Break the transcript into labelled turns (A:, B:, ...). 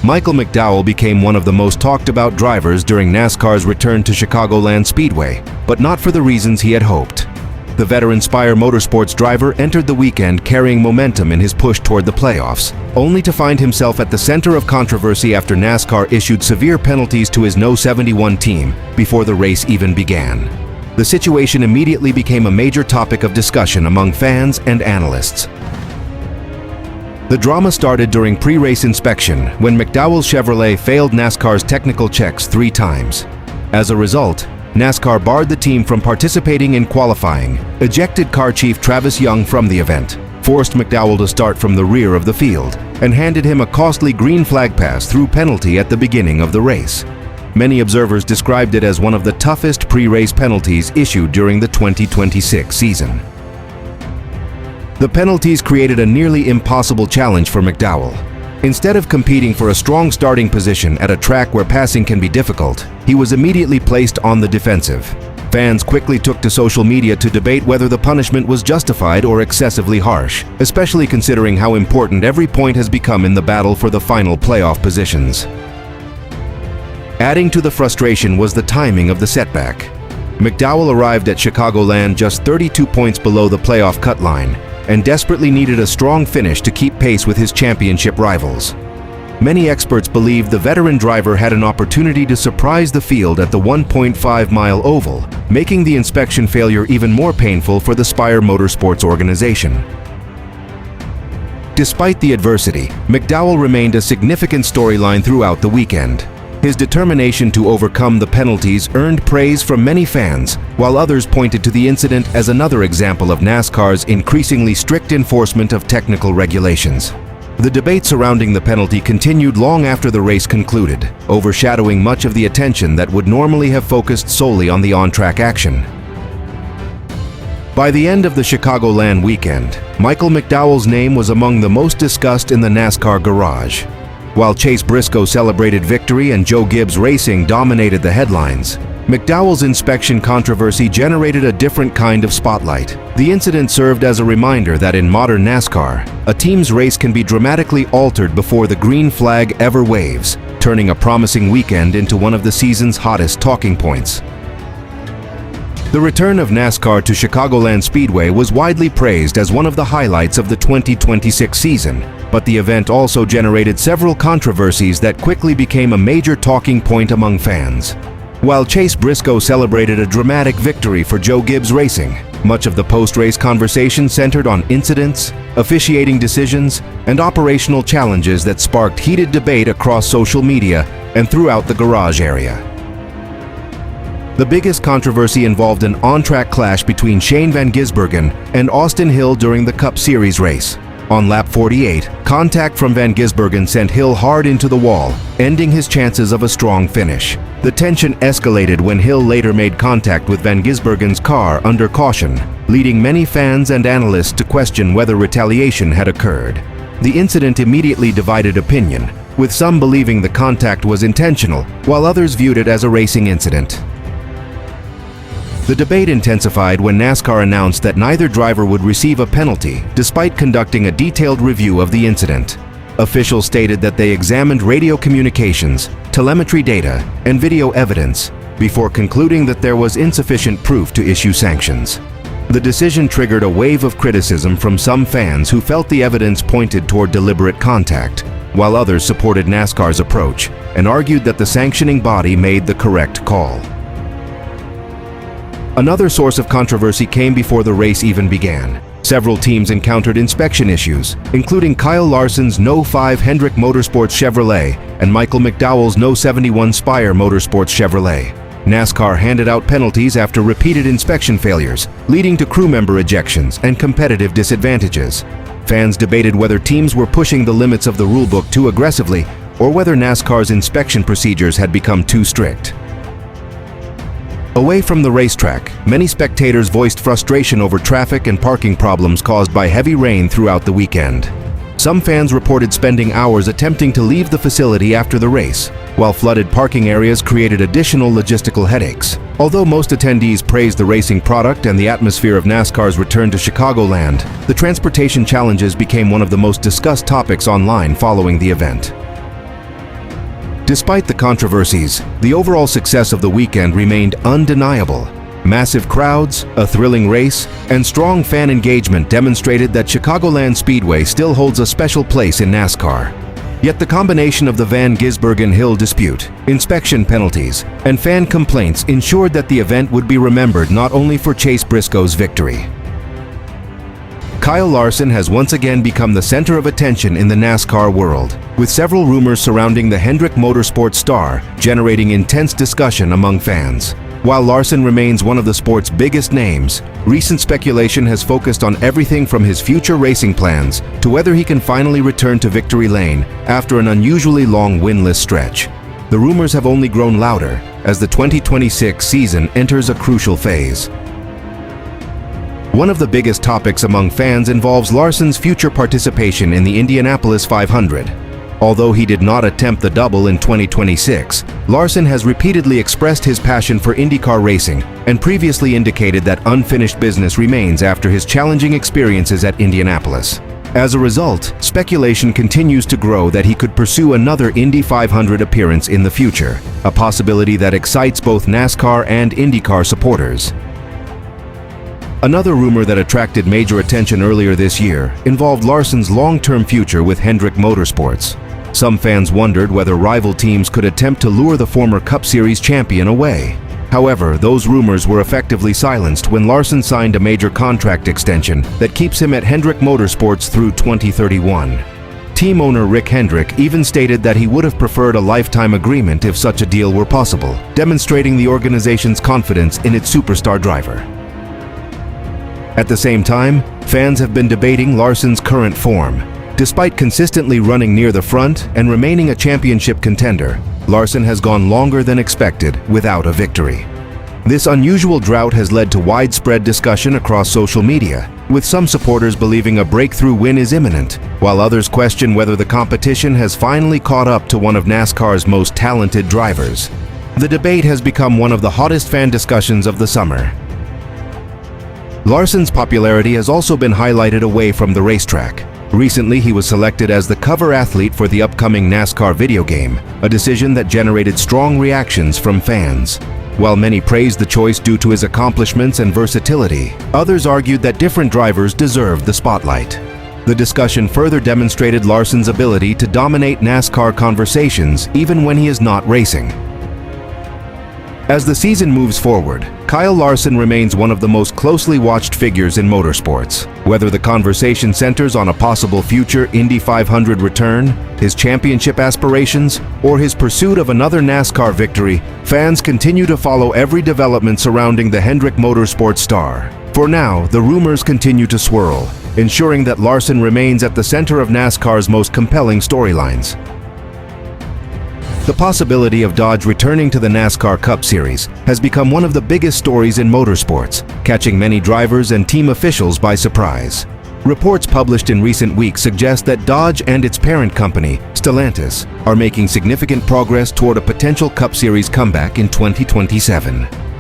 A: Michael McDowell became one of the most talked about drivers during NASCAR's return to Chicagoland Speedway, but not for the reasons he had hoped. The veteran Spire Motorsports driver entered the weekend carrying momentum in his push toward the playoffs, only to find himself at the center of controversy after NASCAR issued severe penalties to his No. 71 team before the race even began. The situation immediately became a major topic of discussion among fans and analysts. The drama started during pre-race inspection when McDowell's Chevrolet failed NASCAR's technical checks 3 times. As a result, NASCAR barred the team from participating in qualifying, ejected car chief Travis Young from the event, forced McDowell to start from the rear of the field, and handed him a costly green flag pass through penalty at the beginning of the race. Many observers described it as one of the toughest pre-race penalties issued during the 2026 season. The penalties created a nearly impossible challenge for McDowell. Instead of competing for a strong starting position at a track where passing can be difficult, he was immediately placed on the defensive. Fans quickly took to social media to debate whether the punishment was justified or excessively harsh, especially considering how important every point has become in the battle for the final playoff positions. Adding to the frustration was the timing of the setback. McDowell arrived at Chicagoland just 32 points below the playoff cut line, and desperately needed a strong finish to keep pace with his championship rivals. Many experts believe the veteran driver had an opportunity to surprise the field at the 1.5-mile oval, making the inspection failure even more painful for the Spire Motorsports organization. Despite the adversity, McDowell remained a significant storyline throughout the weekend. His determination to overcome the penalties earned praise from many fans, while others pointed to the incident as another example of NASCAR's increasingly strict enforcement of technical regulations. The debate surrounding the penalty continued long after the race concluded, overshadowing much of the attention that would normally have focused solely on the on-track action. By the end of the Chicagoland weekend, Michael McDowell's name was among the most discussed in the NASCAR garage. While Chase Briscoe celebrated victory and Joe Gibbs Racing dominated the headlines, McDowell's inspection controversy generated a different kind of spotlight. The incident served as a reminder that in modern NASCAR, a team's race can be dramatically altered before the green flag ever waves, turning a promising weekend into one of the season's hottest talking points. The return of NASCAR to Chicagoland Speedway was widely praised as one of the highlights of the 2026 season, but the event also generated several controversies that quickly became a major talking point among fans. While Chase Briscoe celebrated a dramatic victory for Joe Gibbs Racing, much of the post-race conversation centered on incidents, officiating decisions, and operational challenges that sparked heated debate across social media and throughout the garage area. The biggest controversy involved an on-track clash between Shane Van Gisbergen and Austin Hill during the Cup Series race. On lap 48, contact from Van Gisbergen sent Hill hard into the wall, ending his chances of a strong finish. The tension escalated when Hill later made contact with Van Gisbergen's car under caution, leading many fans and analysts to question whether retaliation had occurred. The incident immediately divided opinion, with some believing the contact was intentional, while others viewed it as a racing incident. The debate intensified when NASCAR announced that neither driver would receive a penalty despite conducting a detailed review of the incident. Officials stated that they examined radio communications, telemetry data, and video evidence before concluding that there was insufficient proof to issue sanctions. The decision triggered a wave of criticism from some fans who felt the evidence pointed toward deliberate contact, while others supported NASCAR's approach and argued that the sanctioning body made the correct call. Another source of controversy came before the race even began. Several teams encountered inspection issues, including Kyle Larson's No. 5 Hendrick Motorsports Chevrolet and Michael McDowell's No. 71 Spire Motorsports Chevrolet. NASCAR handed out penalties after repeated inspection failures, leading to crew member ejections and competitive disadvantages. Fans debated whether teams were pushing the limits of the rulebook too aggressively or whether NASCAR's inspection procedures had become too strict. Away from the racetrack, many spectators voiced frustration over traffic and parking problems caused by heavy rain throughout the weekend. Some fans reported spending hours attempting to leave the facility after the race, while flooded parking areas created additional logistical headaches. Although most attendees praised the racing product and the atmosphere of NASCAR's return to Chicagoland, the transportation challenges became one of the most discussed topics online following the event. Despite the controversies, the overall success of the weekend remained undeniable. Massive crowds, a thrilling race, and strong fan engagement demonstrated that Chicagoland Speedway still holds a special place in NASCAR. Yet the combination of the Van Gisbergen-Hill dispute, inspection penalties, and fan complaints ensured that the event would be remembered not only for Chase Briscoe's victory. Kyle Larson has once again become the center of attention in the NASCAR world, with several rumors surrounding the Hendrick Motorsports star generating intense discussion among fans. While Larson remains one of the sport's biggest names, recent speculation has focused on everything from his future racing plans to whether he can finally return to victory lane after an unusually long winless stretch. The rumors have only grown louder as the 2026 season enters a crucial phase. One of the biggest topics among fans involves Larson's future participation in the Indianapolis 500. Although he did not attempt the double in 2026, Larson has repeatedly expressed his passion for IndyCar racing and previously indicated that unfinished business remains after his challenging experiences at Indianapolis. As a result, speculation continues to grow that he could pursue another Indy 500 appearance in the future, a possibility that excites both NASCAR and IndyCar supporters. Another rumor that attracted major attention earlier this year involved Larson's long-term future with Hendrick Motorsports. Some fans wondered whether rival teams could attempt to lure the former Cup Series champion away. However, those rumors were effectively silenced when Larson signed a major contract extension that keeps him at Hendrick Motorsports through 2031. Team owner Rick Hendrick even stated that he would have preferred a lifetime agreement if such a deal were possible, demonstrating the organization's confidence in its superstar driver. At the same time, fans have been debating Larson's current form. Despite consistently running near the front and remaining a championship contender, Larson has gone longer than expected without a victory. This unusual drought has led to widespread discussion across social media, with some supporters believing a breakthrough win is imminent, while others question whether the competition has finally caught up to one of NASCAR's most talented drivers. The debate has become one of the hottest fan discussions of the summer. Larson's popularity has also been highlighted away from the racetrack. Recently, he was selected as the cover athlete for the upcoming NASCAR video game, a decision that generated strong reactions from fans. While many praised the choice due to his accomplishments and versatility, others argued that different drivers deserved the spotlight. The discussion further demonstrated Larson's ability to dominate NASCAR conversations even when he is not racing. As the season moves forward, Kyle Larson remains one of the most closely watched figures in motorsports. Whether the conversation centers on a possible future Indy 500 return, his championship aspirations, or his pursuit of another NASCAR victory, fans continue to follow every development surrounding the Hendrick Motorsports star. For now, the rumors continue to swirl, ensuring that Larson remains at the center of NASCAR's most compelling storylines. The possibility of Dodge returning to the NASCAR Cup Series has become one of the biggest stories in motorsports, catching many drivers and team officials by surprise. Reports published in recent weeks suggest that Dodge and its parent company, Stellantis, are making significant progress toward a potential Cup Series comeback in 2027.